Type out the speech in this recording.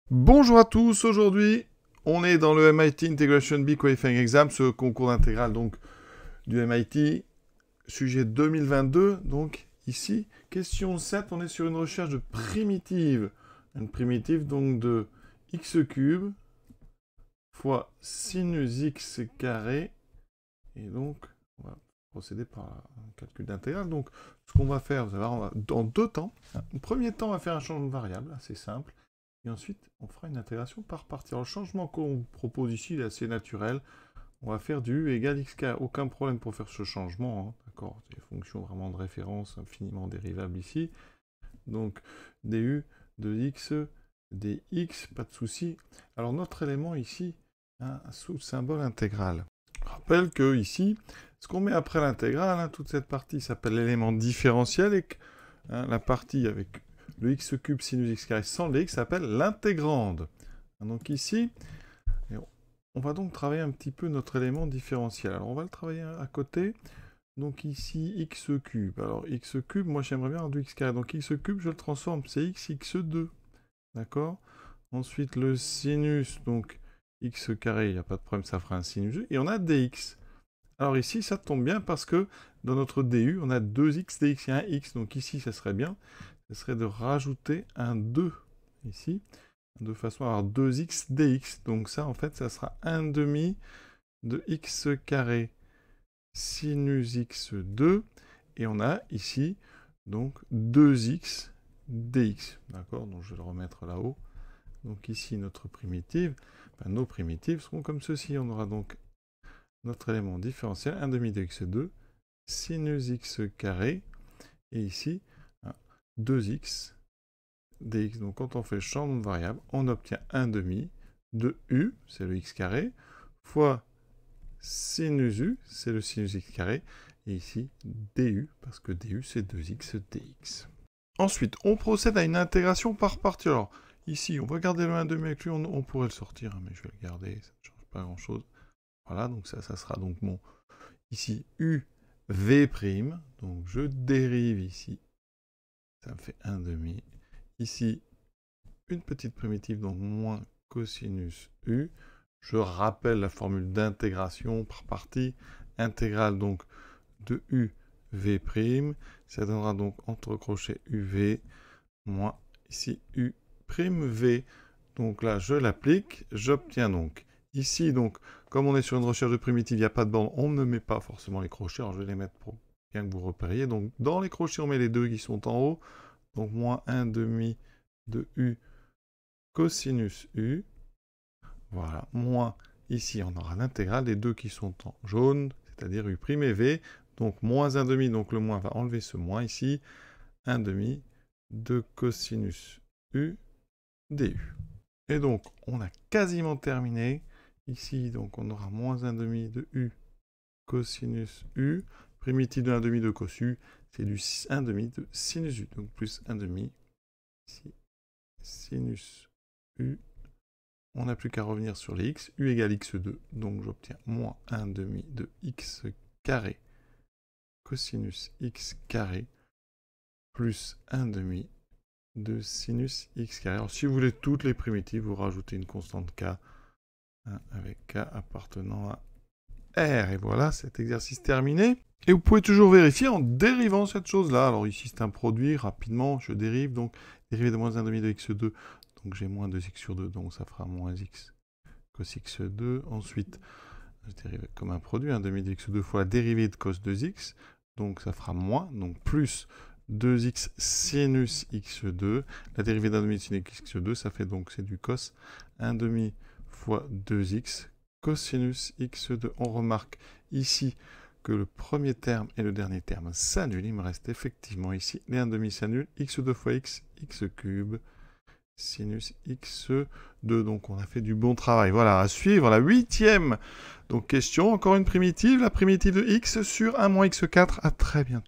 Bonjour à tous, aujourd'hui on est dans le MIT Integration Bee Qualifying Exam, ce concours d'intégrale donc du MIT, sujet 2022. Donc ici, question 7, on est sur une recherche de primitive. Une primitive donc de x cube fois sinus x carré. Et donc on va procéder par un calcul d'intégrale. Donc ce qu'on va faire, vous allez voir, on va, dans deux temps. Au premier temps, on va faire un changement de variable, assez simple. Et ensuite, on fera une intégration par partie. Alors, le changement qu'on propose ici est assez naturel. On va faire du u égale x carré. Aucun problème pour faire ce changement. Hein. D'accord, c'est des fonctions vraiment de référence infiniment dérivables ici. Donc, du de x dx, pas de souci. Alors, notre élément ici, hein, sous symbole intégral. Je rappelle que ici, ce qu'on met après l'intégrale, hein, toute cette partie s'appelle l'élément différentiel et que la partie avec le x cube sinus x carré sans le x s'appelle l'intégrande. Donc ici, on va donc travailler un petit peu notre élément différentiel. Alors on va le travailler à côté. Donc ici, x cube. Alors x cube, moi j'aimerais bien avoir du x carré. Donc x cube, je le transforme, c'est x2. D'accord? Ensuite, le sinus, donc x carré, il n'y a pas de problème, ça fera un sinus. Et on a dx. Alors ici, ça tombe bien parce que dans notre du, on a 2x, dx et un x. Donc ici, ça serait bien. Ce serait de rajouter un 2 ici, de façon à avoir 2x dx. Donc ça, en fait, ça sera 1 demi de x carré sinus x2. Et on a ici, donc, 2x dx. D'accord? Donc je vais le remettre là-haut. Donc ici, notre primitive, enfin, nos primitives seront comme ceci. On aura donc notre élément différentiel, 1 demi de x2, sinus x carré, et ici, 2x dx. Donc quand on fait le changement de variable, on obtient 1 demi de u, c'est le x carré, fois sinus u, c'est le sinus x carré, et ici du, parce que du c'est 2x dx. Ensuite, on procède à une intégration par partie. Alors, ici, on va garder le 1 demi avec lui, on pourrait le sortir, hein, mais je vais le garder, ça ne change pas grand-chose. Voilà, donc ça sera donc mon, ici, u v', donc je dérive ici, ça me fait 1 demi. Ici, une petite primitive, donc moins cosinus u. Je rappelle la formule d'intégration par partie. Intégrale donc de u v'. Ça donnera donc entre crochets uv moins ici u', v. Donc là, je l'applique. J'obtiens donc ici, donc, comme on est sur une recherche de primitive, il n'y a pas de borne, on ne met pas forcément les crochets. Alors je vais les mettre pour bien que vous repériez. Donc dans les crochets, on met les deux qui sont en haut. Donc moins 1 demi de u cosinus u. Voilà, moins, ici on aura l'intégrale des deux qui sont en jaune, c'est-à-dire u' et v. Donc moins 1 demi, donc le moins va enlever ce moins ici. 1 demi de cosinus u du. Et donc on a quasiment terminé. Ici, donc on aura moins 1 demi de u cosinus u. Primitive de 1 demi de cos u, c'est du 1 demi de sinus u. Donc plus 1 demi ici, sinus u. On n'a plus qu'à revenir sur les x. U égale x2. Donc j'obtiens moins 1 demi de x carré cosinus x carré plus 1 demi de sinus x carré. Alors si vous voulez toutes les primitives, vous rajoutez une constante k, hein, avec k appartenant à R. Et voilà, cet exercice terminé. Et vous pouvez toujours vérifier en dérivant cette chose-là. Alors ici, c'est un produit. Rapidement, je dérive. Donc, dérivé de moins 1 demi de x2. Donc, j'ai moins 2x sur 2. Donc, ça fera moins x cos x2. Ensuite, je dérive comme un produit. 1 demi de x2 fois la dérivée de cos 2x. Donc, ça fera moins. Donc, plus 2x sinus x2. La dérivée d'un demi de sinus x2, ça fait donc, c'est du cos 1 demi fois 2x cosinus x2. On remarque ici que le premier terme et le dernier terme s'annulent. Il me reste effectivement ici les 1 demi s'annulent. x2 fois x, x cube, sinus x2. Donc on a fait du bon travail. Voilà, à suivre la 8e. Donc question, encore une primitive, la primitive de x sur 1 moins x4. À très bientôt.